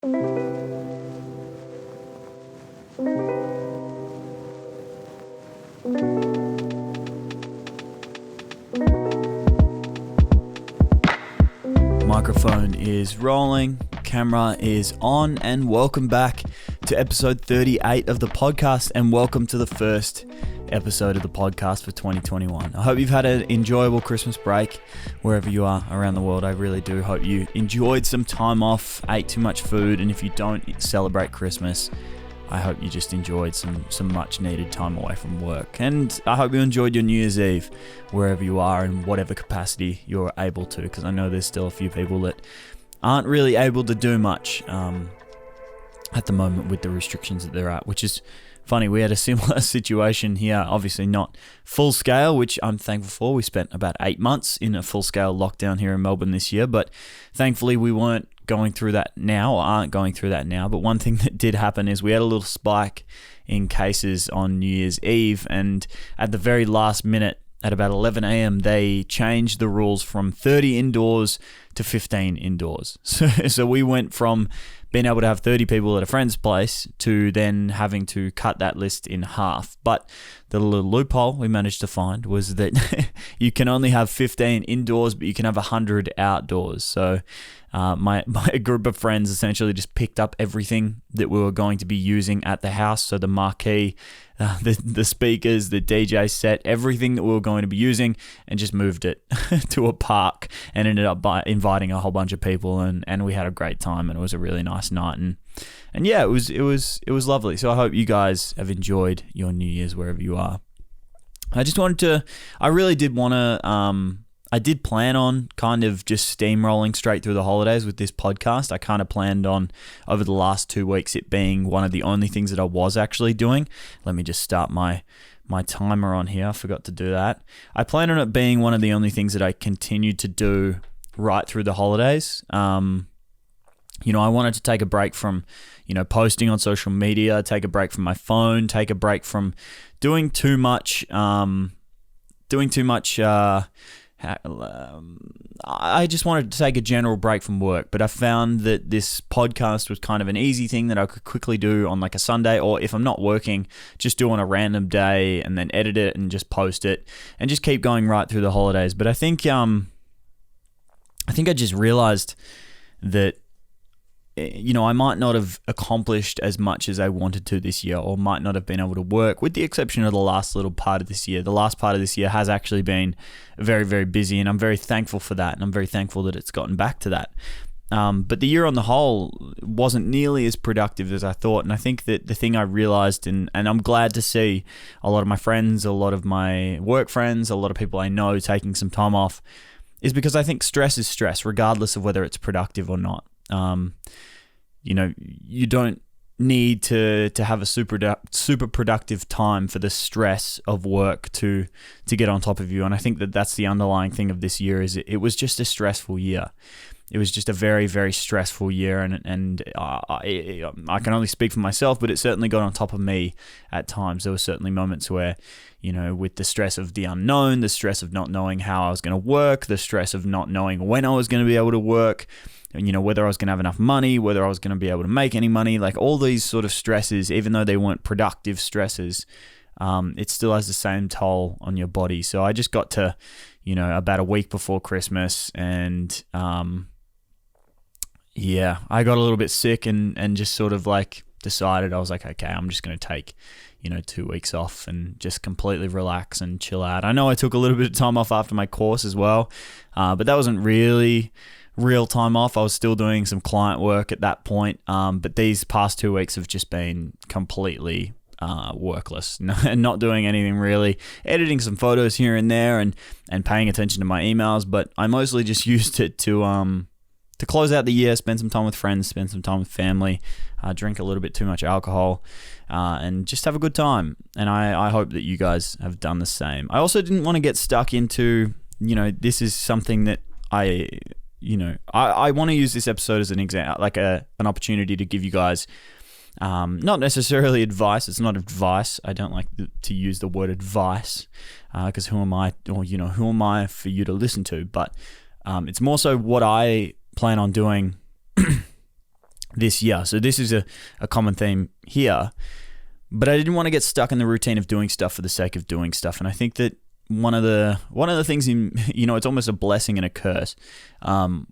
Microphone is rolling, camera is on, and welcome back to episode 38 of the podcast, and welcome to the first episode of the podcast for 2021. I hope you've had an enjoyable Christmas break wherever you are around the world. I really do hope you enjoyed some time off, ate too much food, and if you don't celebrate Christmas, I hope you just enjoyed some much needed time away from work. And I hope you enjoyed your New Year's Eve wherever you are in whatever capacity you're able to, because I know there's still a few people that aren't really able to do much at the moment with the restrictions that they're at, which is funny. We had a similar situation here, obviously not full scale, which I'm thankful for. We spent about 8 months in a full scale lockdown here in Melbourne this year, but thankfully we weren't going through that now, or aren't going through that now. But one thing that did happen is we had a little spike in cases on New Year's Eve, and at the very last minute, at about 11 a.m, they changed the rules from 30 indoors to 15 indoors. So we went from being able to have 30 people at a friend's place to then having to cut that list in half. But the little loophole we managed to find was that you can only have 15 indoors, but you can have 100 outdoors. So my group of friends essentially just picked up everything that we were going to be using at the house. So the marquee, the speakers, the DJ set, everything that we were going to be using, and just moved it to a park and ended up inviting a whole bunch of people, and we had a great time, and it was a really nice night, and yeah, it was lovely. So I hope you guys have enjoyed your New Year's wherever you are. I did plan on kind of just steamrolling straight through the holidays with this podcast. I kind of planned on, over the last 2 weeks, it being one of the only things that I was actually doing. Let me just start my timer on here. I forgot to do that. I planned on it being one of the only things that I continued to do right through the holidays. I wanted to take a break from, posting on social media, take a break from my phone, take a break from doing too much. I just wanted to take a general break from work, but I found that this podcast was kind of an easy thing that I could quickly do on like a Sunday, or if I'm not working, just do on a random day and then edit it and just post it and just keep going right through the holidays. But I think I just realized that I might not have accomplished as much as I wanted to this year, or might not have been able to work, with the exception of the last little part of this year. The last part of this year has actually been very, very busy, and I'm very thankful for that, and I'm very thankful that it's gotten back to that. But the year on the whole wasn't nearly as productive as I thought, and I think that the thing I realized, and I'm glad to see a lot of my friends, a lot of my work friends, a lot of people I know taking some time off, is because I think stress is stress, regardless of whether it's productive or not. You don't need to have a super productive time for the stress of work to get on top of you. And I think that that's the underlying thing of this year, is it was just a stressful year. It was just a very, very stressful year, and I can only speak for myself, but it certainly got on top of me at times. There were certainly moments where, with the stress of the unknown, the stress of not knowing how I was going to work, the stress of not knowing when I was going to be able to work, and whether I was going to have enough money, whether I was going to be able to make any money, like all these sort of stresses, even though they weren't productive stresses, it still has the same toll on your body. So I just got to, about a week before Christmas, and I got a little bit sick and just sort of like decided, I was like, okay, I'm just going to take 2 weeks off and just completely relax and chill out. I know I took a little bit of time off after my course as well, but that wasn't really real time off. I was still doing some client work at that point, but these past 2 weeks have just been completely workless, not doing anything really, editing some photos here and there and paying attention to my emails, but I mostly just used it to close out the year, spend some time with friends, spend some time with family, drink a little bit too much alcohol, and just have a good time. And I hope that you guys have done the same. I also didn't want to get stuck into, this is something that I want to use this episode as an example, like an opportunity to give you guys, not necessarily advice. It's not advice. I don't like to use the word advice, because who am I, or who am I for you to listen to? But it's more so what I plan on doing this year. So this is a common theme here. But I didn't want to get stuck in the routine of doing stuff for the sake of doing stuff. And I think that one of the things in, it's almost a blessing and a curse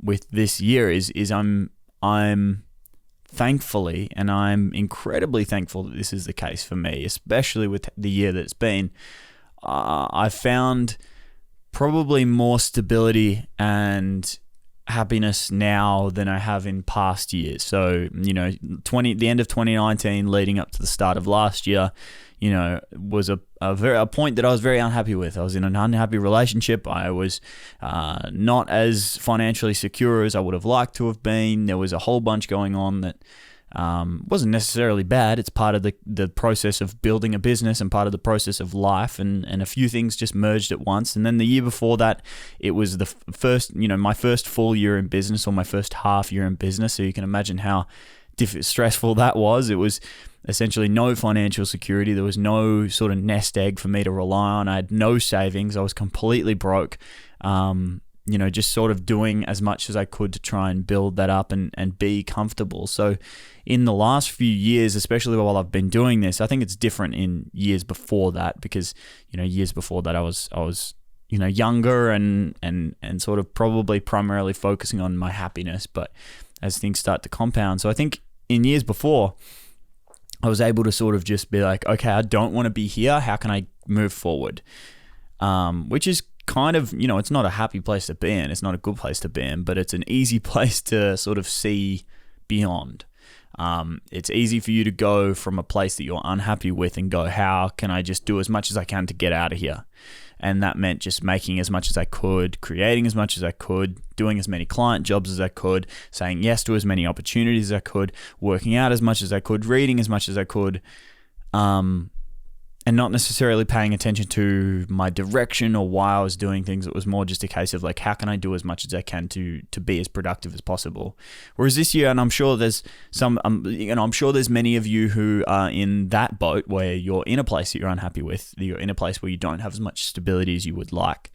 with this year is I'm thankfully, and I'm incredibly thankful that this is the case for me, especially with the year that it's been. I've found probably more stability and happiness now than I have in past years. So, the end of 2019 leading up to the start of last year, was a point that I was very unhappy with. I was in an unhappy relationship. I was not as financially secure as I would have liked to have been. There was a whole bunch going on that wasn't necessarily bad. It's part of the process of building a business and part of the process of life, and a few things just merged at once. And then the year before that, it was the first, my first full year in business, or my first half year in business. So you can imagine how stressful that was. It was essentially no financial security. There was no sort of nest egg for me to rely on. I had no savings. I was completely broke. Just sort of doing as much as I could to try and build that up and be comfortable. So in the last few years, especially while I've been doing this, I think it's different in years before that, because, years before that I was younger and sort of probably primarily focusing on my happiness, but as things start to compound. So I think in years before, I was able to sort of just be like, okay, I don't want to be here. How can I move forward? Which is kind of, it's not a happy place to be in. It's not a good place to be in, but it's an easy place to sort of see beyond. It's easy for you to go from a place that you're unhappy with and go, how can I just do as much as I can to get out of here? And that meant just making as much as I could, creating as much as I could, doing as many client jobs as I could, saying yes to as many opportunities as I could, working out as much as I could, reading as much as I could, and not necessarily paying attention to my direction or why I was doing things. It was more just a case of like, how can I do as much as I can to be as productive as possible? Whereas this year, and I'm sure there's I'm sure there's many of you who are in that boat where you're in a place that you're unhappy with, you're in a place where you don't have as much stability as you would like,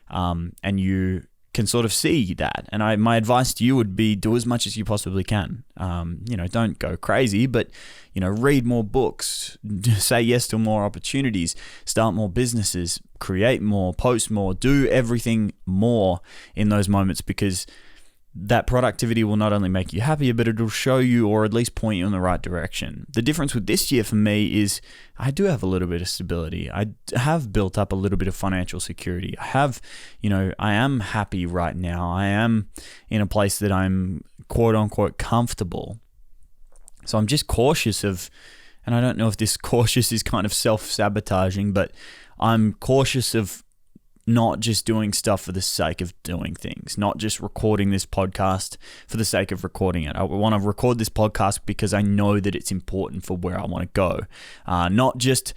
and you can sort of see that. And my advice to you would be, do as much as you possibly can. Don't go crazy, but, read more books, say yes to more opportunities, start more businesses, create more, post more, do everything more in those moments, because that productivity will not only make you happier, but it'll show you, or at least point you in the right direction. The difference with this year for me is I do have a little bit of stability. I have built up a little bit of financial security. I have, I am happy right now. I am in a place that I'm quote unquote comfortable. So I'm just cautious of, and I don't know if this cautious is kind of self-sabotaging, but I'm cautious of not just doing stuff for the sake of doing things, not just recording this podcast for the sake of recording it. I want to record this podcast because I know that it's important for where I want to go. Not just,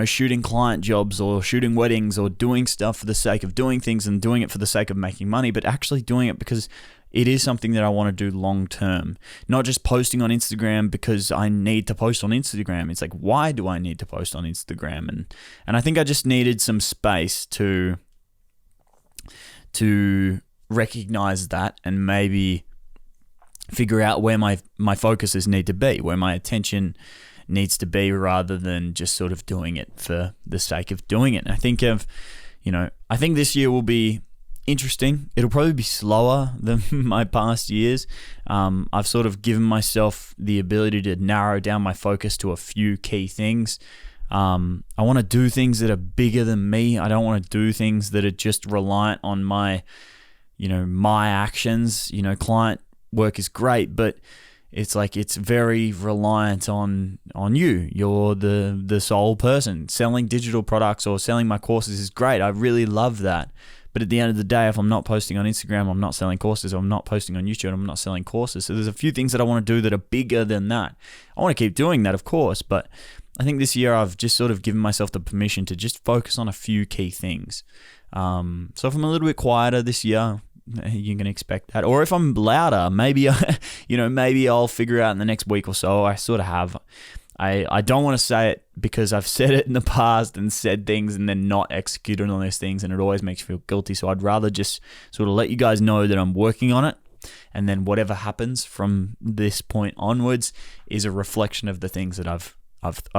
shooting client jobs or shooting weddings or doing stuff for the sake of doing things and doing it for the sake of making money, but actually doing it because it is something that I want to do long term. Not just posting on Instagram because I need to post on Instagram. It's like, why do I need to post on Instagram? And I think I just needed some space to recognize that and maybe figure out where my focuses need to be, where my attention needs to be, rather than just sort of doing it for the sake of doing it. And I think I think this year will be interesting. It'll probably be slower than my past years. I've sort of given myself the ability to narrow down my focus to a few key things. I want to do things that are bigger than me. I don't want to do things that are just reliant on my actions. Client work is great, but it's like it's very reliant on you. You're the sole person. Selling digital products or selling my courses is great. I really love that. But at the end of the day, if I'm not posting on Instagram, I'm not selling courses. Or I'm not posting on YouTube, I'm not selling courses. So there's a few things that I want to do that are bigger than that. I want to keep doing that, of course, but I think this year I've just sort of given myself the permission to just focus on a few key things. So if I'm a little bit quieter this year, you can expect that. Or if I'm louder, maybe I'll figure out in the next week or so. I sort of have. I don't want to say it because I've said it in the past and said things and then not executed on those things, and it always makes me feel guilty. So I'd rather just sort of let you guys know that I'm working on it. And then whatever happens from this point onwards is a reflection of the things that I've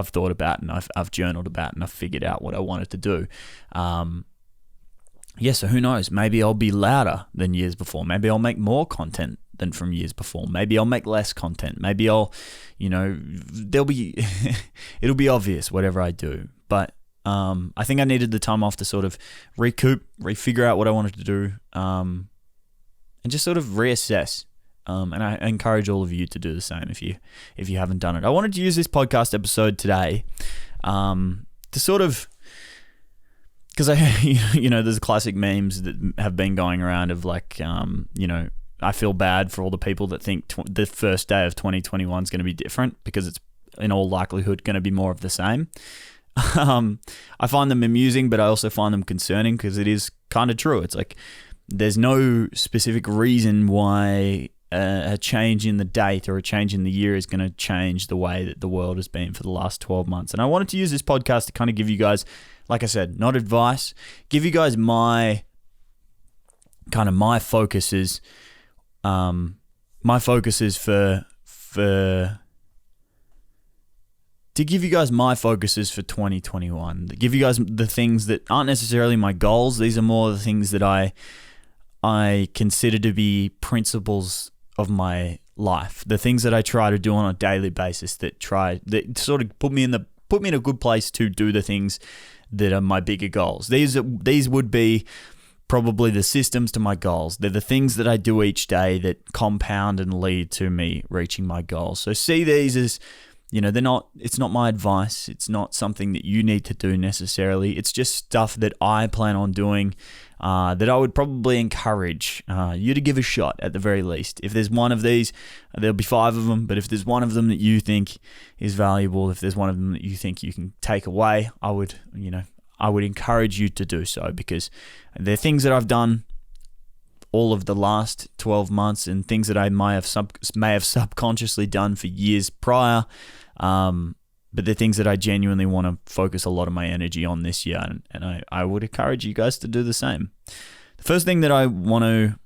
thought about, and I've journaled about, and I've figured out what I wanted to do. So who knows? Maybe I'll be louder than years before. Maybe I'll make more content than from years before. Maybe I'll make less content. Maybe I'll, it'll be obvious whatever I do. But I think I needed the time off to sort of refigure out what I wanted to do, and just sort of reassess. And I encourage all of you to do the same if you haven't done it. I wanted to use this podcast episode today to sort of, because there's classic memes that have been going around of like, I feel bad for all the people that think the first day of 2021 is going to be different, because it's in all likelihood going to be more of the same. I find them amusing, but I also find them concerning, because it is kind of true. It's like there's no specific reason why a change in the date or a change in the year is going to change the way that the world has been for the last 12 months. And I wanted to use this podcast to kind of give you guys, like I said, not advice, give you guys my focuses. My focus is to give you guys my focuses for 2021, to give you guys the things that aren't necessarily my goals. These are more the things that I consider to be principles of my life, the things that I try to do on a daily basis that sort of put me in a good place to do the things that are my bigger goals. These would be probably the systems to my goals. They're the things that I do each day that compound and lead to me reaching my goals. So see these as, it's not my advice. It's not something that you need to do necessarily. It's just stuff that I plan on doing, that I would probably encourage you to give a shot at the very least. If there's one of these, there'll be 5 of them, but if there's one of them that you think is valuable, if there's one of them that you think you can take away, I would encourage you to do so, because they're things that I've done all of the last 12 months and things that I may have subconsciously done for years prior. But they're things that I genuinely want to focus a lot of my energy on this year, and I would encourage you guys to do the same. The first thing that I want to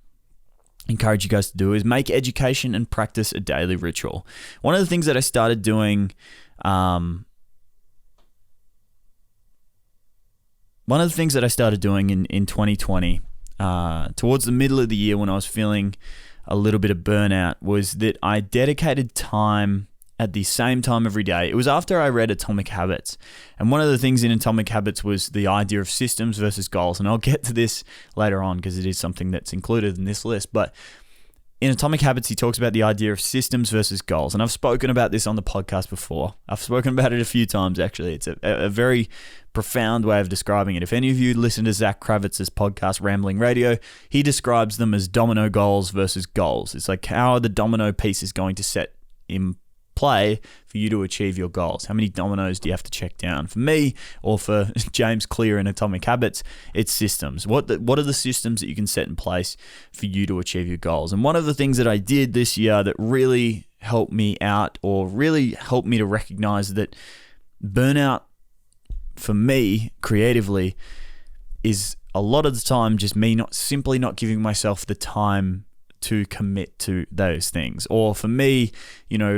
encourage you guys to do is make education and practice a daily ritual. One of the things that I started doing, in 2020, towards the middle of the year when I was feeling a little bit of burnout, was that I dedicated time at the same time every day. It was after I read Atomic Habits. And one of the things in Atomic Habits was the idea of systems versus goals. And I'll get to this later on because it is something that's included in this list. But in Atomic Habits, he talks about the idea of systems versus goals. And I've spoken about this on the podcast before. I've spoken about it a few times, actually. It's a very profound way of describing it. If any of you listen to Zach Kravitz's podcast, Rambling Radio, he describes them as domino goals versus goals. It's like, how are the domino pieces going to set in play for you to achieve your goals? How many dominoes do you have to check down? For me, or for James Clear in Atomic Habits, it's systems. What are the systems that you can set in place for you to achieve your goals? And one of the things that I did this year that really helped me out, or really helped me to recognize that burnout for me creatively is a lot of the time just me not giving myself the time to commit to those things. Or for me,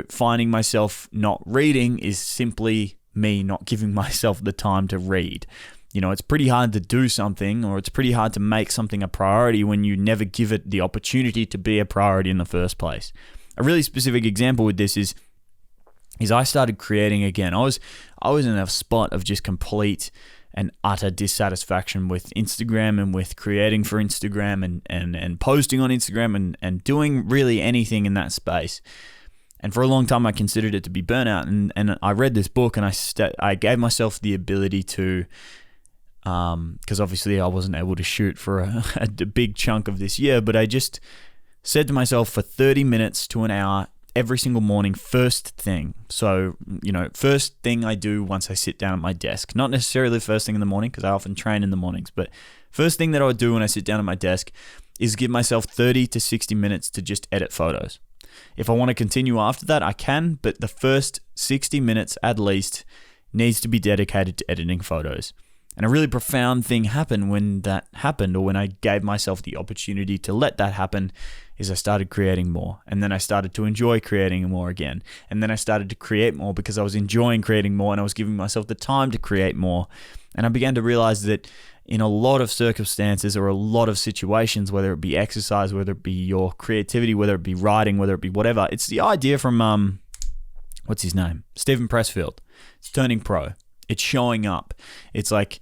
finding myself not reading is simply me not giving myself the time to read. It's pretty hard to do something, or it's pretty hard to make something a priority when you never give it the opportunity to be a priority in the first place. A really specific example with this is I started creating again. I was in a spot of just complete and utter dissatisfaction with Instagram and with creating for Instagram and posting on Instagram and doing really anything in that space. And for a long time, I considered it to be burnout. And I read this book, and I gave myself the ability to, because obviously I wasn't able to shoot for a big chunk of this year, but I just said to myself, for 30 minutes to an hour, every single morning, first thing. So, first thing I do once I sit down at my desk. Not necessarily the first thing in the morning, because I often train in the mornings, but first thing that I would do when I sit down at my desk is give myself 30 to 60 minutes to just edit photos. If I want to continue after that, I can, but the first 60 minutes at least needs to be dedicated to editing photos. And a really profound thing happened when that happened, or when I gave myself the opportunity to let that happen, is I started creating more. And then I started to enjoy creating more again. And then I started to create more because I was enjoying creating more and I was giving myself the time to create more. And I began to realize that in a lot of circumstances or a lot of situations, whether it be exercise, whether it be your creativity, whether it be writing, whether it be whatever, it's the idea from, what's his name? Stephen Pressfield. It's turning pro. It's showing up. It's like,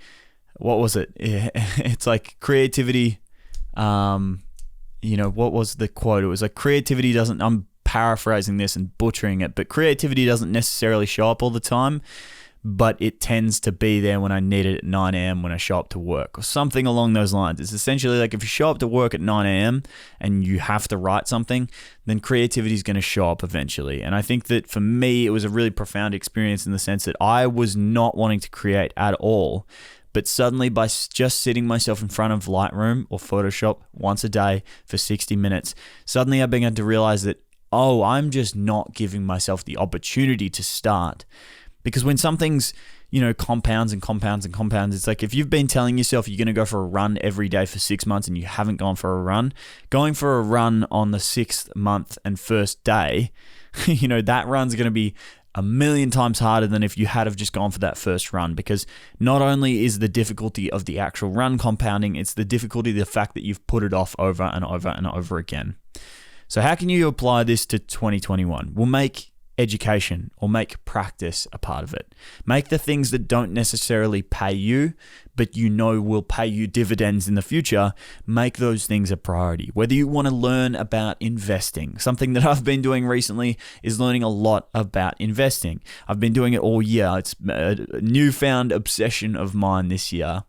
what was it? It's like creativity. What was the quote? It was like creativity doesn't, I'm paraphrasing this and butchering it, but creativity doesn't necessarily show up all the time, but it tends to be there when I need it at 9 a.m. when I show up to work, or something along those lines. It's essentially like if you show up to work at 9 a.m. and you have to write something, then creativity is going to show up eventually. And I think that for me, it was a really profound experience in the sense that I was not wanting to create at all. But suddenly, by just sitting myself in front of Lightroom or Photoshop once a day for 60 minutes, suddenly I began to realize that, I'm just not giving myself the opportunity to start. Because when something's, compounds and compounds and compounds, it's like if you've been telling yourself you're going to go for a run every day for 6 months and you haven't gone for a run, going for a run on the 6th month and first day, that run's going to be a million times harder than if you had have just gone for that first run, because not only is the difficulty of the actual run compounding, it's the difficulty, the fact that you've put it off over and over and over again. So how can you apply this to 2021? We'll make education or make practice a part of it. Make the things that don't necessarily pay you, but will pay you dividends in the future, make those things a priority. Whether you want to learn about investing, something that I've been doing recently is learning a lot about investing. I've been doing it all year. It's a newfound obsession of mine this year.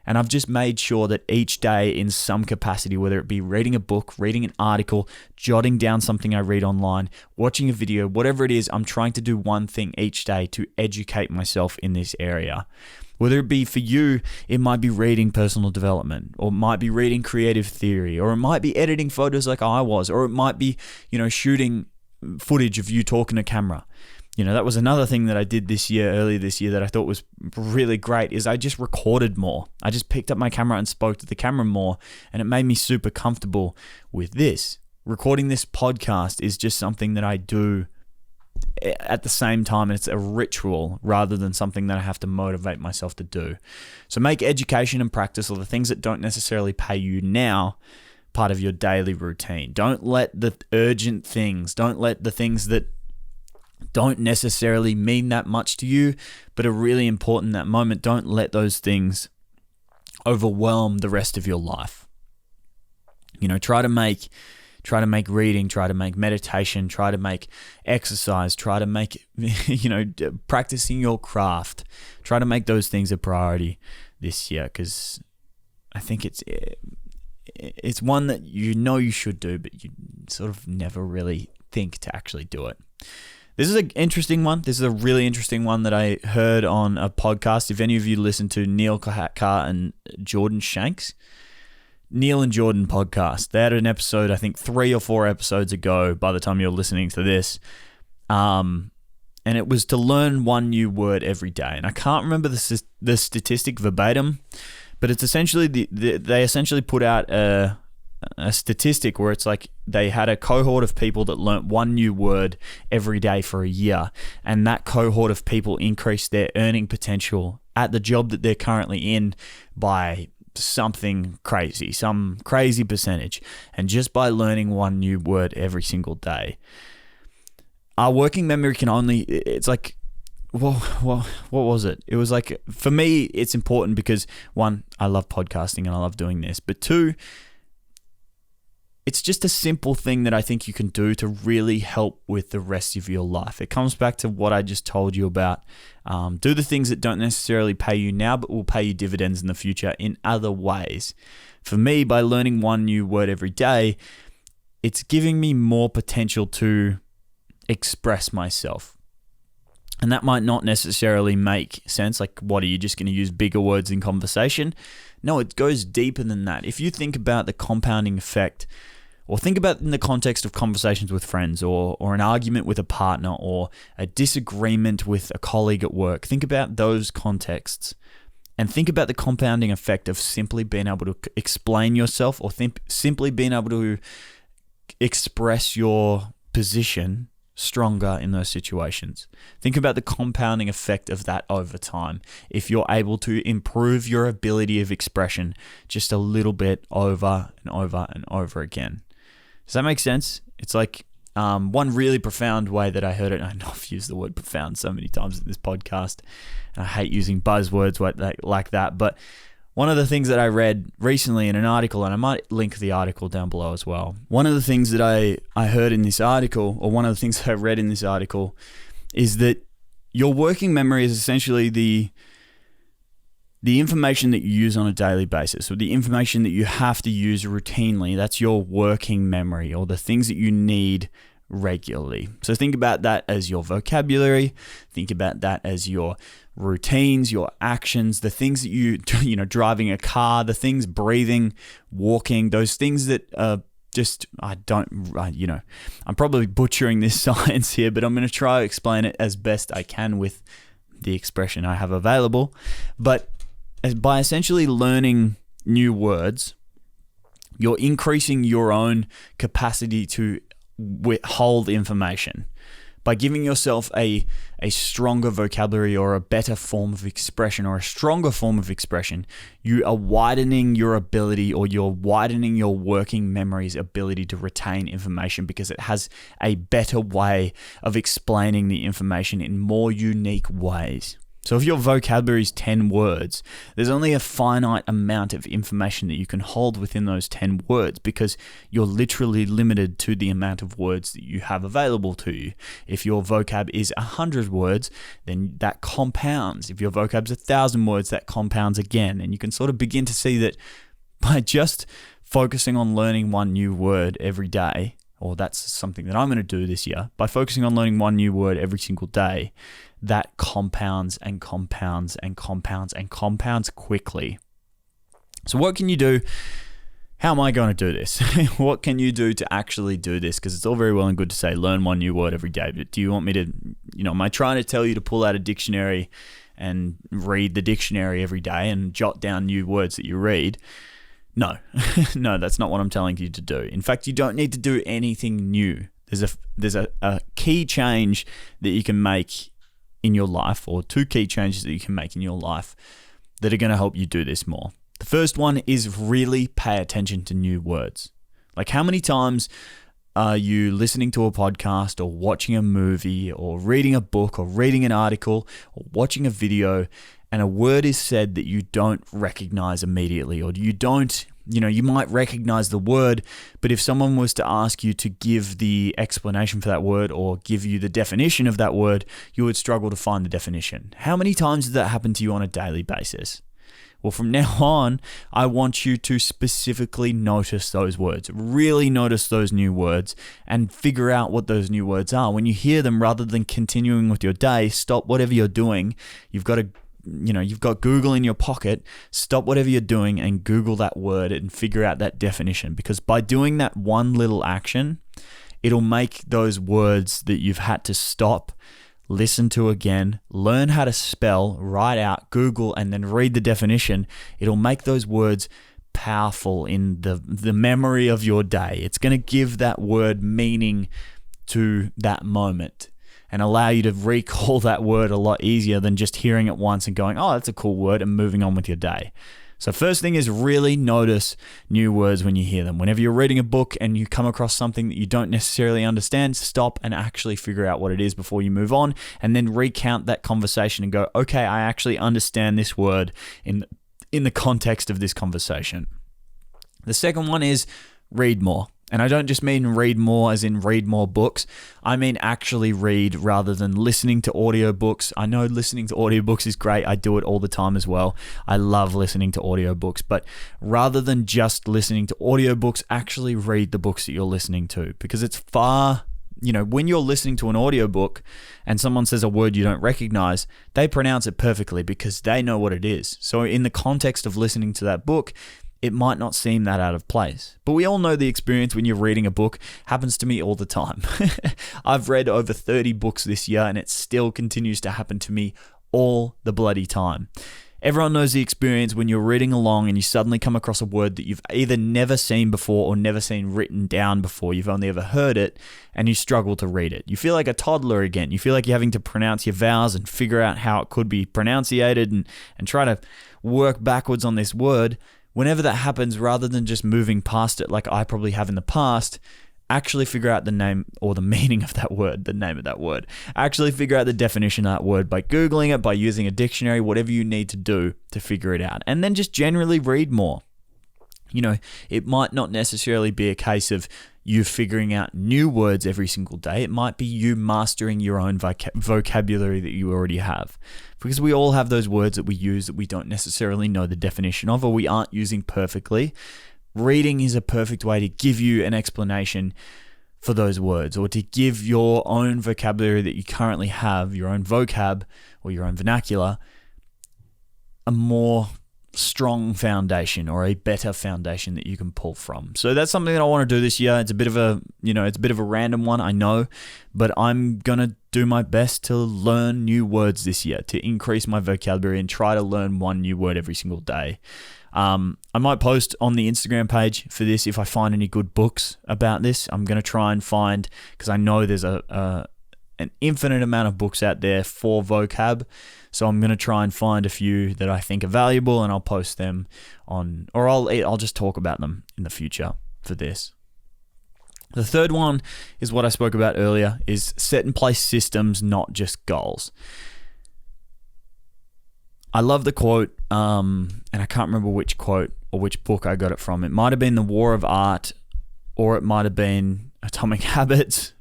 And I've just made sure that each day in some capacity, whether it be reading a book, reading an article, jotting down something I read online, watching a video, whatever it is, I'm trying to do one thing each day to educate myself in this area. Whether it be for you, it might be reading personal development, or it might be reading creative theory, or it might be editing photos like I was, or it might be, shooting footage of you talking to camera. That was another thing that I did earlier this year that I thought was really great, is I just recorded more. I just picked up my camera and spoke to the camera more, and it made me super comfortable with this. Recording this podcast is just something that I do at the same time. It's a ritual rather than something that I have to motivate myself to do. So make education and practice, or the things that don't necessarily pay you now, part of your daily routine. Don't let the urgent things, don't let the things that don't necessarily mean that much to you, but are really important in that moment, don't let those things overwhelm the rest of your life. Try to make reading, try to make meditation, try to make exercise, try to make, practicing your craft, try to make those things a priority this year, because I think it's one that you should do, but you sort of never really think to actually do it. This is an interesting one. This is a really interesting one that I heard on a podcast. If any of you listen to Neil Carr and Jordan Shanks, Neil and Jordan podcast, they had an episode, I think 3 or 4 episodes ago by the time you're listening to this. And it was to learn one new word every day. And I can't remember the statistic verbatim, but it's essentially, they essentially put out a statistic where it's like they had a cohort of people that learnt one new word every day for a year, and that cohort of people increased their earning potential at the job that they're currently in by something crazy, some crazy percentage, and just by learning one new word every single day. Our working memory can only, it's like, what was it? It was like, for me, it's important because 1, I love podcasting and I love doing this, but 2, it's just a simple thing that I think you can do to really help with the rest of your life. It comes back to what I just told you about. Do the things that don't necessarily pay you now, but will pay you dividends in the future in other ways. For me, by learning one new word every day, it's giving me more potential to express myself. And that might not necessarily make sense. Like, what, are you just going to use bigger words in conversation? No, it goes deeper than that. If you think about the compounding effect, or think about in the context of conversations with friends, or an argument with a partner, or a disagreement with a colleague at work, think about those contexts. And think about the compounding effect of simply being able to explain yourself or simply being able to express your position stronger in those situations. Think about the compounding effect of that over time. If you're able to improve your ability of expression just a little bit over and over and over again. Does that make sense? It's like one really profound way that I heard it. I know I've used the word profound so many times in this podcast, and I hate using buzzwords like that. But one of the things that I read recently in an article, and I might link the article down below as well. One of the things that I heard in this article, or one of the things that I read in this article, is that your working memory is essentially the information that you use on a daily basis, or the information that you have to use routinely. That's your working memory, or the things that you need regularly. So think about that as your vocabulary. Think about that as your routines, your actions, the things that you know, driving a car, the things, breathing, walking, those things that I'm probably butchering this science here, but I'm going to try to explain it as best I can with the expression I have available. But by essentially learning new words, you're increasing your own capacity to hold information. By giving yourself a stronger vocabulary or a better form of expression or a stronger form of expression, you are widening your ability, or you're widening your working memory's ability to retain information, because it has a better way of explaining the information in more unique ways. So if your vocabulary is 10 words, there's only a finite amount of information that you can hold within those 10 words, because you're literally limited to the amount of words that you have available to you. If your vocab is 100 words, then that compounds. If your vocab's 1,000 words, that compounds again. And you can sort of begin to see that by just focusing on learning one new word every day, or that's something that I'm going to do this year, by focusing on learning one new word every single day, that compounds and compounds and compounds and compounds quickly. So what can you do? How am I going to do this? What can you do to actually do this? Because it's all very well and good to say, learn one new word every day. But do you want me to, am I trying to tell you to pull out a dictionary and read the dictionary every day and jot down new words that you read? No, no, that's not what I'm telling you to do. In fact, you don't need to do anything new. There's a key change that you can make in your life, or two key changes that you can make in your life that are going to help you do this more. The first one is really pay attention to new words. Like, how many times are you listening to a podcast or watching a movie or reading a book or reading an article or watching a video, and a word is said that you don't recognize immediately, or you might recognize the word, but if someone was to ask you to give the explanation for that word or give you the definition of that word, you would struggle to find the definition. How many times does that happen to you on a daily basis? Well, from now on, I want you to specifically notice those words. Really notice those new words and figure out what those new words are. When you hear them, rather than continuing with your day, stop whatever you're doing. You've got Google in your pocket. Stop whatever you're doing and Google that word and figure out that definition. Because by doing that one little action, it'll make those words that you've had to stop, listen to again, learn how to spell, write out, Google, and then read the definition. It'll make those words powerful in the memory of your day. It's going to give that word meaning to that moment and allow you to recall that word a lot easier than just hearing it once and going, oh, that's a cool word, and moving on with your day. So first thing is really notice new words when you hear them. Whenever you're reading a book and you come across something that you don't necessarily understand, stop and actually figure out what it is before you move on, and then recount that conversation and go, okay, I actually understand this word in the context of this conversation. The second one is read more. And I don't just mean read more as in read more books. I mean actually read rather than listening to audiobooks. I know listening to audiobooks is great. I do it all the time as well. I love listening to audiobooks. But rather than just listening to audiobooks, actually read the books that you're listening to. Because it's when you're listening to an audiobook and someone says a word you don't recognize, they pronounce it perfectly because they know what it is. So in the context of listening to that book, it might not seem that out of place. But we all know the experience when you're reading a book. Happens to me all the time. I've read over 30 books this year and it still continues to happen to me all the bloody time. Everyone knows the experience when you're reading along and you suddenly come across a word that you've either never seen before or never seen written down before. You've only ever heard it and you struggle to read it. You feel like a toddler again. You feel like you're having to pronounce your vowels and figure out how it could be pronunciated and try to work backwards on this word. Whenever that happens, rather than just moving past it like I probably have in the past, actually figure out the name or the meaning of that word, the name of that word. Actually figure out the definition of that word by Googling it, by using a dictionary, whatever you need to do to figure it out. And then just generally read more. It might not necessarily be a case of you figuring out new words every single day. It might be you mastering your own vocabulary that you already have. Because we all have those words that we use that we don't necessarily know the definition of or we aren't using perfectly. Reading is a perfect way to give you an explanation for those words or to give your own vocabulary that you currently have, your own vocab or your own vernacular, a more strong foundation or a better foundation that you can pull from. So that's something that I want to do this year. It's a bit of a random one, I know, but I'm going to do my best to learn new words this year, to increase my vocabulary and try to learn one new word every single day. I might post on the Instagram page for this if I find any good books about this. I'm going to try and find, because I know there's an infinite amount of books out there for vocab. So I'm going to try and find a few that I think are valuable and I'll post them on, or I'll just talk about them in the future for this. The third one is what I spoke about earlier, is set in place systems, not just goals. I love the quote, and I can't remember which quote or which book I got it from. It might have been The War of Art, or it might have been Atomic Habits,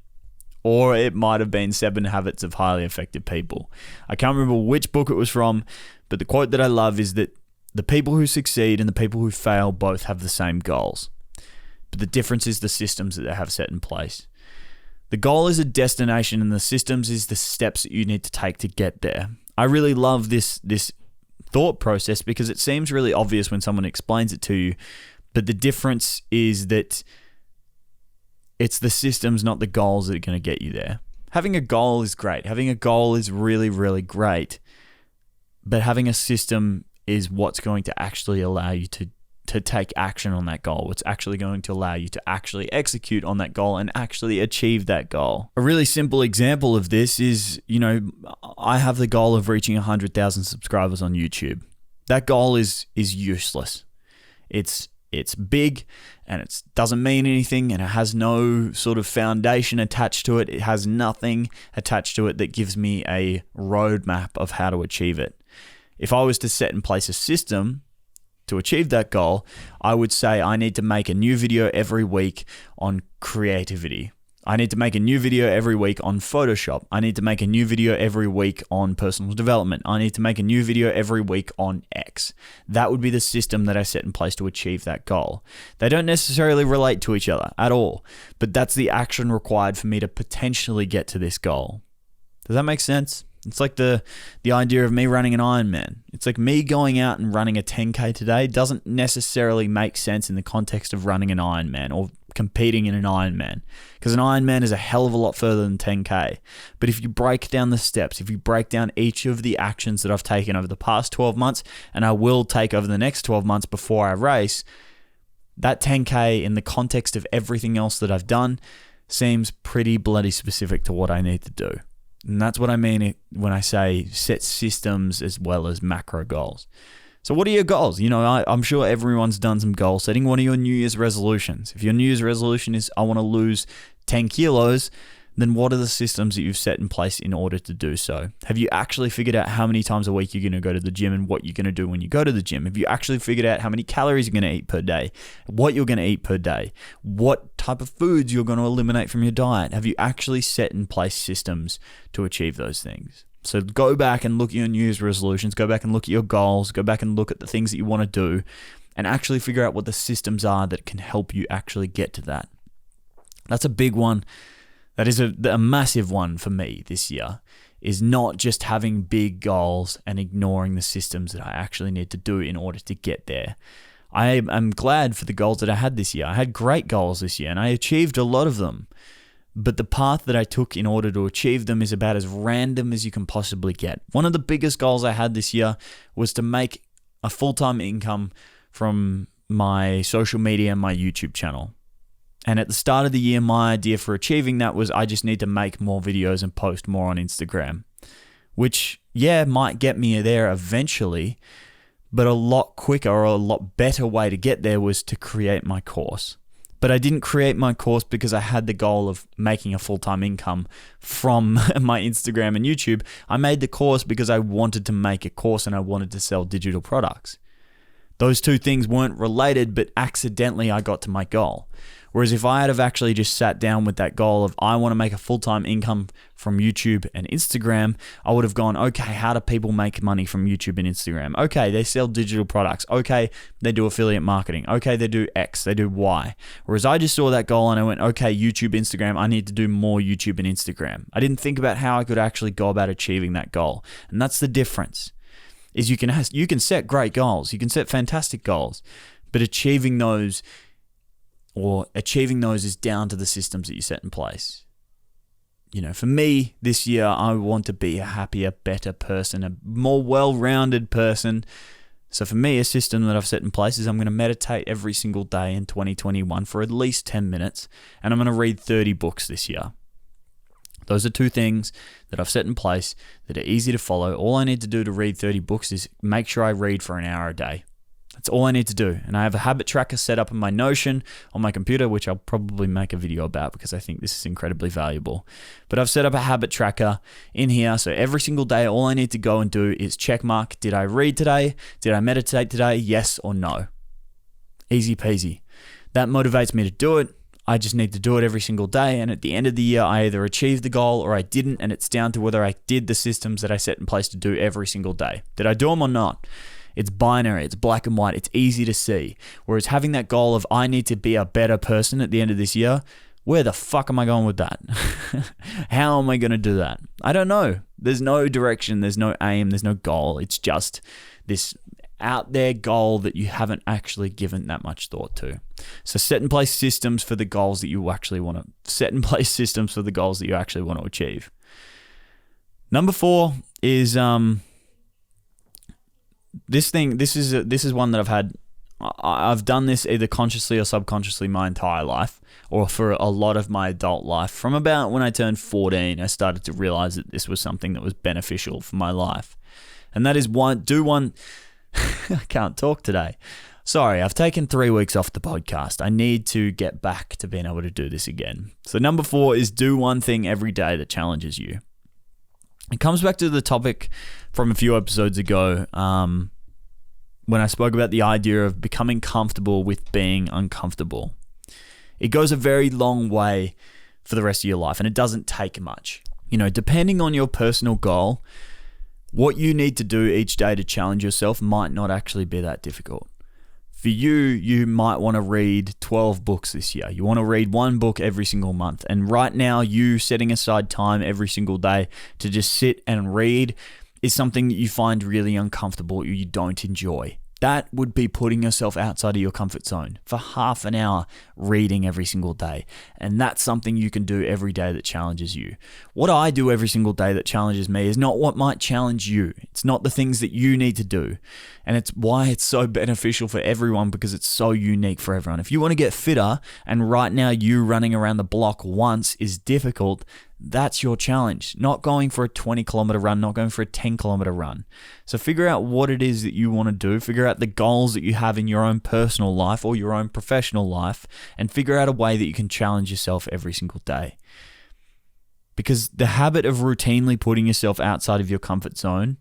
or it might have been 7 Habits of Highly Effective People. I can't remember which book it was from, but the quote that I love is that the people who succeed and the people who fail both have the same goals. But the difference is the systems that they have set in place. The goal is a destination and the systems is the steps that you need to take to get there. I really love this thought process because it seems really obvious when someone explains it to you, but the difference is that it's the systems, not the goals, that are going to get you there. Having a goal is great. Having a goal is really, really great, but having a system is what's going to actually allow you to take action on that goal. What's actually going to allow you to actually execute on that goal and actually achieve that goal. A really simple example of this is, I have the goal of reaching 100,000 subscribers on YouTube. That goal is useless. It's big and it doesn't mean anything and it has no sort of foundation attached to it. It has nothing attached to it that gives me a roadmap of how to achieve it. If I was to set in place a system to achieve that goal, I would say I need to make a new video every week on creativity. I need to make a new video every week on Photoshop. I need to make a new video every week on personal development. I need to make a new video every week on X. That would be the system that I set in place to achieve that goal. They don't necessarily relate to each other at all, but that's the action required for me to potentially get to this goal. Does that make sense? It's like the idea of me running an Ironman. It's like me going out and running a 10K today doesn't necessarily make sense in the context of running an Ironman or competing in an Ironman, because an Ironman is a hell of a lot further than 10K. But if you break down the steps, if you break down each of the actions that I've taken over the past 12 months, and I will take over the next 12 months before I race, that 10K in the context of everything else that I've done seems pretty bloody specific to what I need to do. And that's what I mean when I say set systems as well as macro goals. So what are your goals? I'm sure everyone's done some goal setting. What are your New Year's resolutions? If your New Year's resolution is I want to lose 10 kilos, then what are the systems that you've set in place in order to do so? Have you actually figured out how many times a week you're going to go to the gym and what you're going to do when you go to the gym? Have you actually figured out how many calories you're going to eat per day, what you're going to eat per day, what type of foods you're going to eliminate from your diet? Have you actually set in place systems to achieve those things? So go back and look at your New Year's resolutions, go back and look at your goals, go back and look at the things that you want to do, and actually figure out what the systems are that can help you actually get to that. That's a big one. That is a massive one for me this year, is not just having big goals and ignoring the systems that I actually need to do in order to get there. I am glad for the goals that I had this year. I had great goals this year and I achieved a lot of them. but the path that I took in order to achieve them is about as random as you can possibly get. One of the biggest goals I had this year was to make a full-time income from my social media and my YouTube channel. And at the start of the year, my idea for achieving that was I just need to make more videos and post more on Instagram, which, might get me there eventually, but a lot quicker or a lot better way to get there was to create my course. But I didn't create my course because I had the goal of making a full-time income from my Instagram and YouTube. I made the course because I wanted to make a course and I wanted to sell digital products. Those two things weren't related, but accidentally I got to my goal. Whereas if I had have actually just sat down with that goal of I want to make a full-time income from YouTube and Instagram, I would have gone, okay, how do people make money from YouTube and Instagram? Okay, they sell digital products. Okay, they do affiliate marketing. Okay, they do X, they do Y. Whereas I just saw that goal and I went, okay, YouTube, Instagram, I need to do more YouTube and Instagram. I didn't think about how I could actually go about achieving that goal. And that's the difference. Is you can set great goals, you can set fantastic goals, but achieving those is down to the systems that you set in place. For me, this year, I want to be a happier, better person, a more well-rounded person. So for me, a system that I've set in place is I'm going to meditate every single day in 2021 for at least 10 minutes, and I'm going to read 30 books this year. Those are two things that I've set in place that are easy to follow. All I need to do to read 30 books is make sure I read for an hour a day. That's all I need to do. And I have a habit tracker set up in my Notion on my computer, which I'll probably make a video about because I think this is incredibly valuable. But I've set up a habit tracker in here. So every single day, all I need to go and do is check mark, did I read today? Did I meditate today? Yes or no? Easy peasy. That motivates me to do it. I just need to do it every single day. And at the end of the year, I either achieved the goal or I didn't. And it's down to whether I did the systems that I set in place to do every single day. Did I do them or not? It's binary, it's black and white, it's easy to see. Whereas having that goal of I need to be a better person at the end of this year, where the fuck am I going with that? How am I going to do that? I don't know. There's no direction, there's no aim, there's no goal. It's just this out there goal that you haven't actually given that much thought to. So set in place systems for the goals that you actually want to achieve. Number 4 is this is one that I've done this either consciously or subconsciously my entire life, or for a lot of my adult life. From about when I turned 14, I started to realize that this was something that was beneficial for my life. And that is I can't talk today. Sorry, I've taken 3 weeks off the podcast. I need to get back to being able to do this again. So number 4 is do one thing every day that challenges you. It comes back to the topic from a few episodes ago when I spoke about the idea of becoming comfortable with being uncomfortable. It goes a very long way for the rest of your life, and it doesn't take much. Depending on your personal goal, what you need to do each day to challenge yourself might not actually be that difficult. For you might want to read 12 books this year. You want to read 1 book every single month. And right now, you setting aside time every single day to just sit and read is something that you find really uncomfortable or you don't enjoy. That would be putting yourself outside of your comfort zone for half an hour reading every single day. And that's something you can do every day that challenges you. What I do every single day that challenges me is not what might challenge you. It's not the things that you need to do. And it's why it's so beneficial for everyone, because it's so unique for everyone. If you want to get fitter and right now you running around the block once is difficult, that's your challenge. Not going for a 20-kilometer run, not going for a 10-kilometer run. So figure out what it is that you want to do. Figure out the goals that you have in your own personal life or your own professional life, and figure out a way that you can challenge yourself every single day. Because the habit of routinely putting yourself outside of your comfort zone,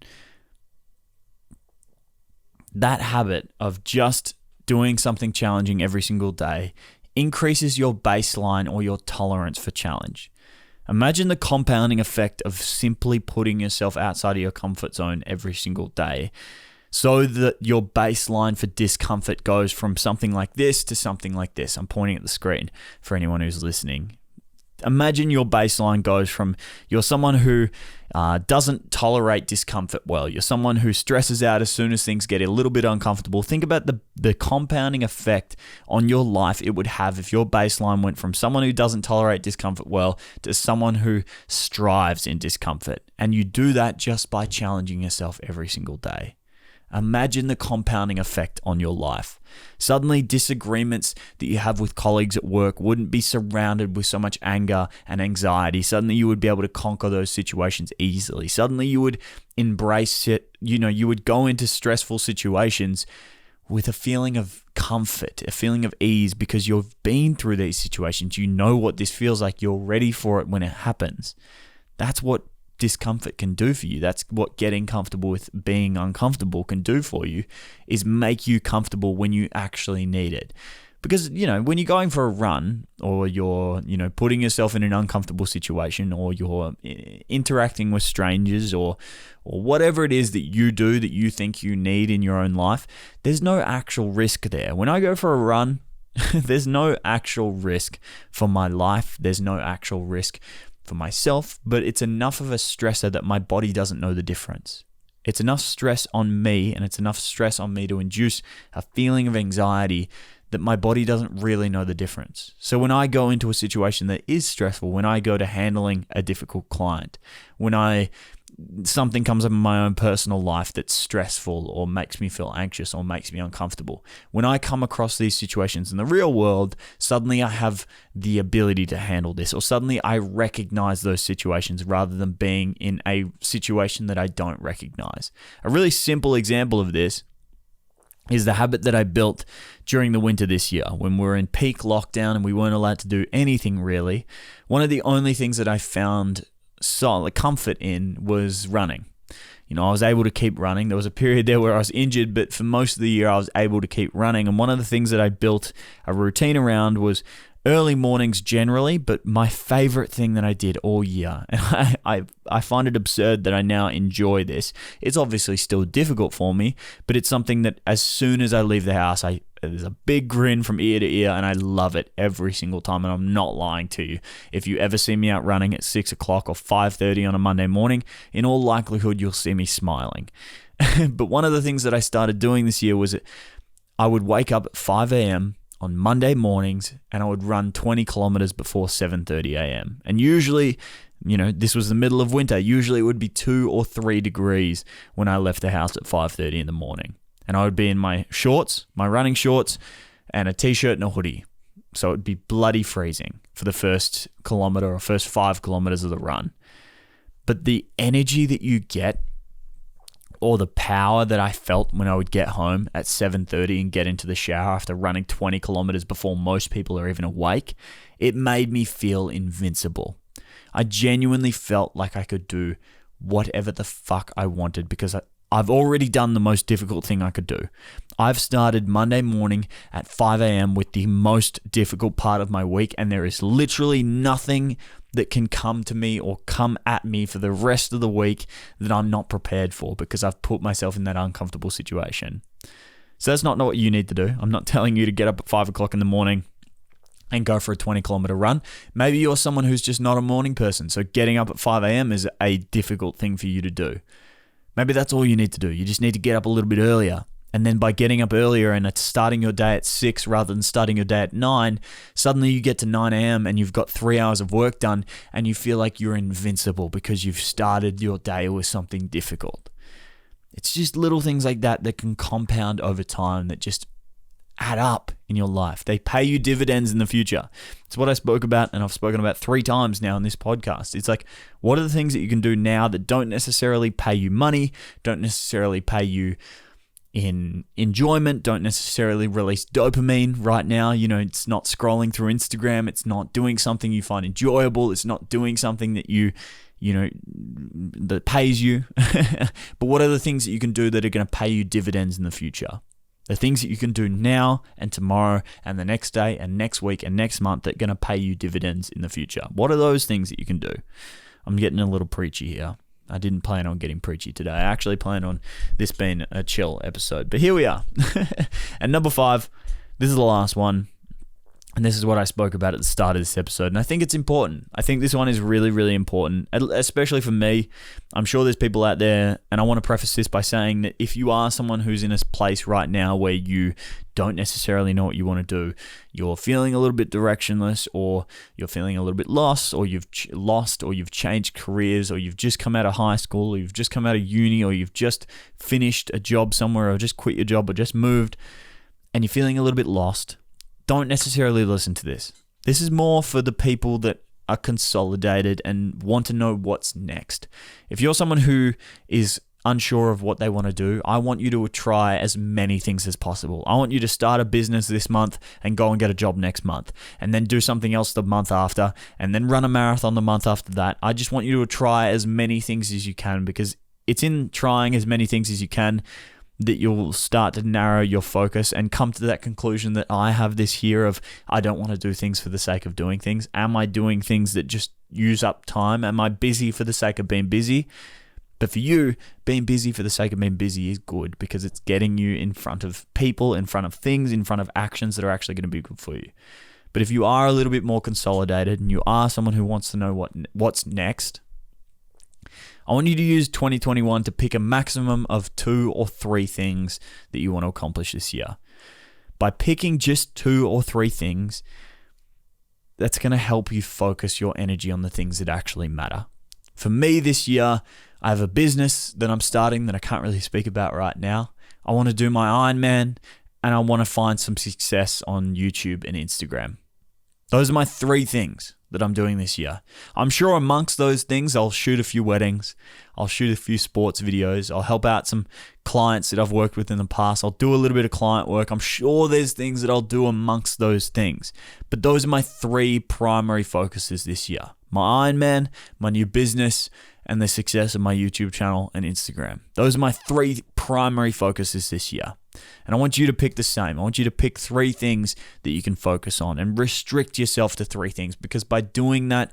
that habit of just doing something challenging every single day increases your baseline or your tolerance for challenge. Imagine the compounding effect of simply putting yourself outside of your comfort zone every single day, so that your baseline for discomfort goes from something like this to something like this. I'm pointing at the screen for anyone who's listening. Imagine your baseline goes from you're someone who doesn't tolerate discomfort well. You're someone who stresses out as soon as things get a little bit uncomfortable. Think about the compounding effect on your life it would have if your baseline went from someone who doesn't tolerate discomfort well to someone who strives in discomfort. And you do that just by challenging yourself every single day. Imagine the compounding effect on your life. Suddenly, disagreements that you have with colleagues at work wouldn't be surrounded with so much anger and anxiety. Suddenly, you would be able to conquer those situations easily. Suddenly, you would embrace it. You would go into stressful situations with a feeling of comfort, a feeling of ease, because you've been through these situations. You know what this feels like. You're ready for it when it happens. That's what discomfort can do for you. That's what getting comfortable with being uncomfortable can do for you, is make you comfortable when you actually need it. Because, when you're going for a run, or you're, putting yourself in an uncomfortable situation, or you're interacting with strangers, or whatever it is that you do that you think you need in your own life, there's no actual risk there. When I go for a run, there's no actual risk for my life. There's no actual risk for myself, but it's enough of a stressor that my body doesn't know the difference. It's enough stress on me, and it's enough stress on me to induce a feeling of anxiety that my body doesn't really know the difference. So when I go into a situation that is stressful, when I go to handling a difficult client, when something comes up in my own personal life that's stressful or makes me feel anxious or makes me uncomfortable, when I come across these situations in the real world, suddenly I have the ability to handle this, or suddenly I recognize those situations rather than being in a situation that I don't recognize. A really simple example of this is the habit that I built during the winter this year when we were in peak lockdown and we weren't allowed to do anything really. One of the only things that I found solid comfort in was running. I was able to keep running. There was a period there where I was injured, but for most of the year I was able to keep running. And one of the things that I built a routine around was early mornings generally, but my favorite thing that I did all year, and I find it absurd that I now enjoy this. It's obviously still difficult for me, but it's something that as soon as I leave the house, there's a big grin from ear to ear, and I love it every single time, and I'm not lying to you. If you ever see me out running at 6 o'clock or 5:30 on a Monday morning, in all likelihood, you'll see me smiling. But one of the things that I started doing this year was I would wake up at 5 a.m., on Monday mornings, and I would run 20 kilometers before 7:30 a.m. And usually, this was the middle of winter. Usually it would be 2 or 3 degrees when I left the house at 5:30 in the morning. And I would be in my shorts, my running shorts, and a t-shirt and a hoodie. So it would be bloody freezing for the first kilometer or first 5 kilometers of the run. But the energy that you get, or the power that I felt when I would get home at 7:30 and get into the shower after running 20 kilometers before most people are even awake, it made me feel invincible. I genuinely felt like I could do whatever the fuck I wanted because I've already done the most difficult thing I could do. I've started Monday morning at 5 a.m. with the most difficult part of my week, and there is literally nothing that can come to me or come at me for the rest of the week that I'm not prepared for because I've put myself in that uncomfortable situation. So that's not what you need to do. I'm not telling you to get up at 5 o'clock in the morning and go for a 20-kilometer run. Maybe you're someone who's just not a morning person, so getting up at 5 a.m. is a difficult thing for you to do. Maybe that's all you need to do. You just need to get up a little bit earlier. And then by getting up earlier and starting your day at 6 rather than starting your day at 9, suddenly you get to 9 a.m. and you've got 3 hours of work done and you feel like you're invincible because you've started your day with something difficult. It's just little things like that that can compound over time that just add up in your life. They pay you dividends in the future. It's what I spoke about, and I've spoken about 3 times now in this podcast. It's like, what are the things that you can do now that don't necessarily pay you money, don't necessarily pay you in enjoyment, don't necessarily release dopamine right now. It's not scrolling through Instagram. It's not doing something you find enjoyable. It's not doing something that that pays you. But what are the things that you can do that are going to pay you dividends in the future? The things that you can do now and tomorrow and the next day and next week and next month that are going to pay you dividends in the future. What are those things that you can do? I'm getting a little preachy here. I didn't plan on getting preachy today. I actually planned on this being a chill episode. But here we are. And number 5, this is the last one. And this is what I spoke about at the start of this episode. And I think it's important. I think this one is really, really important, especially for me. I'm sure there's people out there, and I want to preface this by saying that if you are someone who's in a place right now where you don't necessarily know what you want to do, you're feeling a little bit directionless, or you're feeling a little bit lost, or you've lost, or you've changed careers, or you've just come out of high school, or you've just come out of uni, or you've just finished a job somewhere, or just quit your job, or just moved, and you're feeling a little bit lost, don't necessarily listen to this. This is more for the people that are consolidated and want to know what's next. If you're someone who is unsure of what they want to do, I want you to try as many things as possible. I want you to start a business this month and go and get a job next month, and then do something else the month after, and then run a marathon the month after that. I just want you to try as many things as you can, because it's in trying as many things as you can that you'll start to narrow your focus and come to that conclusion that I have this here of, I don't want to do things for the sake of doing things. Am I doing things that just use up time? Am I busy for the sake of being busy? But for you, being busy for the sake of being busy is good, because it's getting you in front of people, in front of things, in front of actions that are actually going to be good for you. But if you are a little bit more consolidated and you are someone who wants to know what's next, I want you to use 2021 to pick a maximum of 2 or 3 things that you want to accomplish this year. By picking just 2 or 3 things, that's going to help you focus your energy on the things that actually matter. For me this year, I have a business that I'm starting that I can't really speak about right now. I want to do my Ironman, and I want to find some success on YouTube and Instagram. Those are my 3 things that I'm doing this year. I'm sure amongst those things, I'll shoot a few weddings. I'll shoot a few sports videos. I'll help out some clients that I've worked with in the past. I'll do a little bit of client work. I'm sure there's things that I'll do amongst those things. But those are my 3 primary focuses this year. My Ironman, my new business, and the success of my YouTube channel and Instagram. Those are my 3 primary focuses this year. And I want you to pick the same. I want you to pick 3 things that you can focus on, and restrict yourself to 3 things, because by doing that,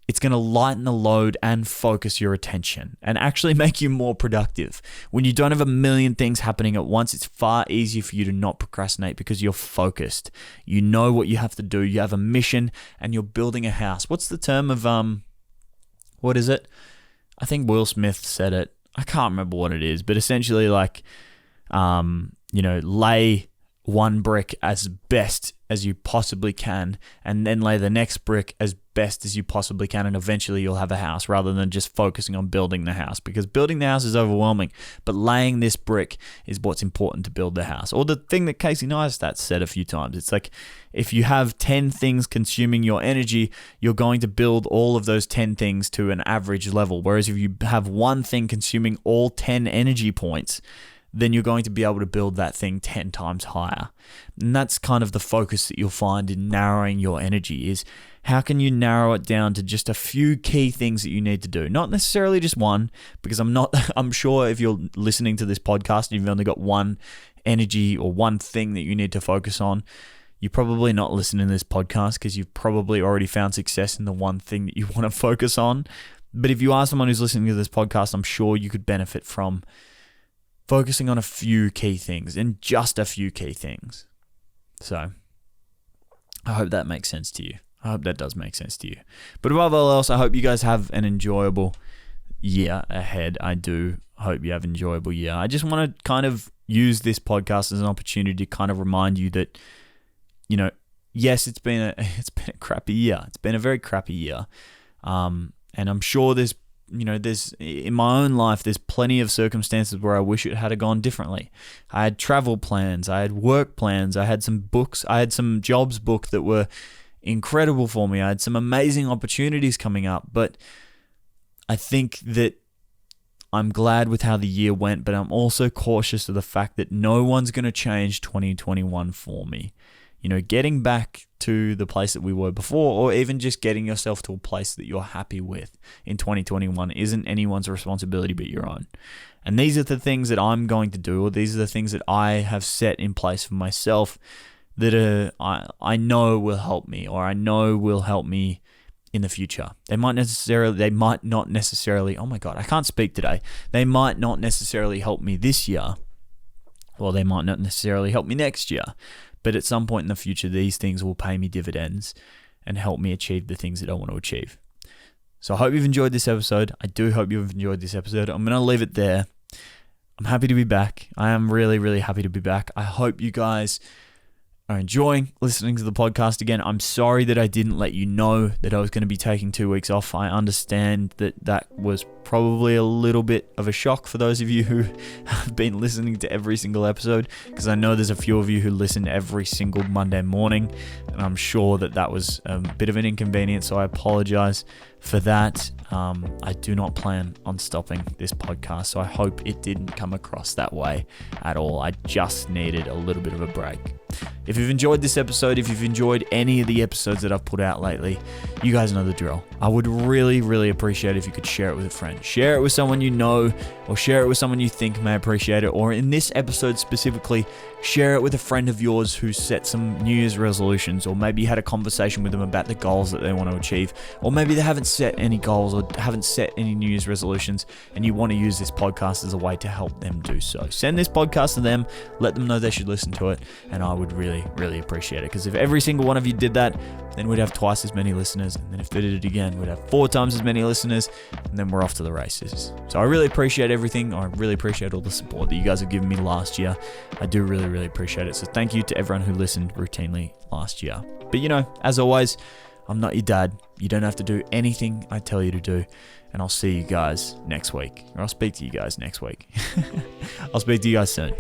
it's going to lighten the load and focus your attention and actually make you more productive. When you don't have a million things happening at once, it's far easier for you to not procrastinate, because you're focused. You know what you have to do. You have a mission, and you're building a house. What's the term of, what is it? I think Will Smith said it. I can't remember what it is, but essentially like, lay one brick as best as you possibly can, and then lay the next brick as best as you possibly can, and eventually you'll have a house, rather than just focusing on building the house, because building the house is overwhelming, but laying this brick is what's important to build the house. Or the thing that Casey Neistat said a few times, it's like, if you have 10 things consuming your energy, you're going to build all of those 10 things to an average level, whereas if you have one thing consuming all 10 energy points, then you're going to be able to build that thing 10 times higher. And that's kind of the focus that you'll find in narrowing your energy, is how can you narrow it down to just a few key things that you need to do? Not necessarily just one, because I'm sure if you're listening to this podcast and you've only got one energy or one thing that you need to focus on, you're probably not listening to this podcast, because you've probably already found success in the one thing that you want to focus on. But if you are someone who's listening to this podcast, I'm sure you could benefit from focusing on a few key things, and just a few key things. So I hope that makes sense to you. I hope that does make sense to you. But above all else, I hope you guys have an enjoyable year ahead. I do hope you have an enjoyable year. I just want to kind of use this podcast as an opportunity to kind of remind you that, yes, it's been a crappy year. It's been a very crappy year. And I'm sure there's in my own life, there's plenty of circumstances where I wish it had gone differently. I had travel plans, I had work plans, I had some books, I had some jobs booked that were incredible for me. I had some amazing opportunities coming up, but I think that I'm glad with how the year went, but I'm also cautious of the fact that no one's going to change 2021 for me. Getting back to the place that we were before, or even just getting yourself to a place that you're happy with in 2021, isn't anyone's responsibility but your own. And these are the things that I'm going to do, or these are the things that I have set in place for myself that I know will help me, or I know will help me in the future. They might not necessarily, oh my God, I can't speak today. They might not necessarily help me this year, or they might not necessarily help me next year. But at some point in the future, these things will pay me dividends and help me achieve the things that I want to achieve. So I hope you've enjoyed this episode. I do hope you've enjoyed this episode. I'm going to leave it there. I'm happy to be back. I am really, really happy to be back. I hope you guys are enjoying listening to the podcast again. I'm sorry that I didn't let you know that I was going to be taking 2 weeks off. I understand that was probably a little bit of a shock for those of you who have been listening to every single episode, because I know there's a few of you who listen every single Monday morning, and I'm sure that was a bit of an inconvenience, so I apologize for that. I do not plan on stopping this podcast, so I hope it didn't come across that way at all. I just needed a little bit of a break. If you've enjoyed this episode, if you've enjoyed any of the episodes that I've put out lately, you guys know the drill. I would really, really appreciate it if you could share it with a friend. Share it with someone you know, or share it with someone you think may appreciate it. Or in this episode specifically, share it with a friend of yours who set some New Year's resolutions, or maybe you had a conversation with them about the goals that they want to achieve, or maybe they haven't set any goals or haven't set any New Year's resolutions, and you want to use this podcast as a way to help them do so. Send this podcast to them, let them know they should listen to it, and I would really, really appreciate it. Because if every single one of you did that, then we'd have twice as many listeners, and then if they did it again, we'd have 4 times as many listeners, and then we're off to the races. So I really appreciate everything. I really appreciate all the support that you guys have given me last year. I do really, really appreciate it. So thank you to everyone who listened routinely last year. But as always, I'm not your dad. You don't have to do anything I tell you to do. And I'll see you guys next week. Or I'll speak to you guys next week. I'll speak to you guys soon.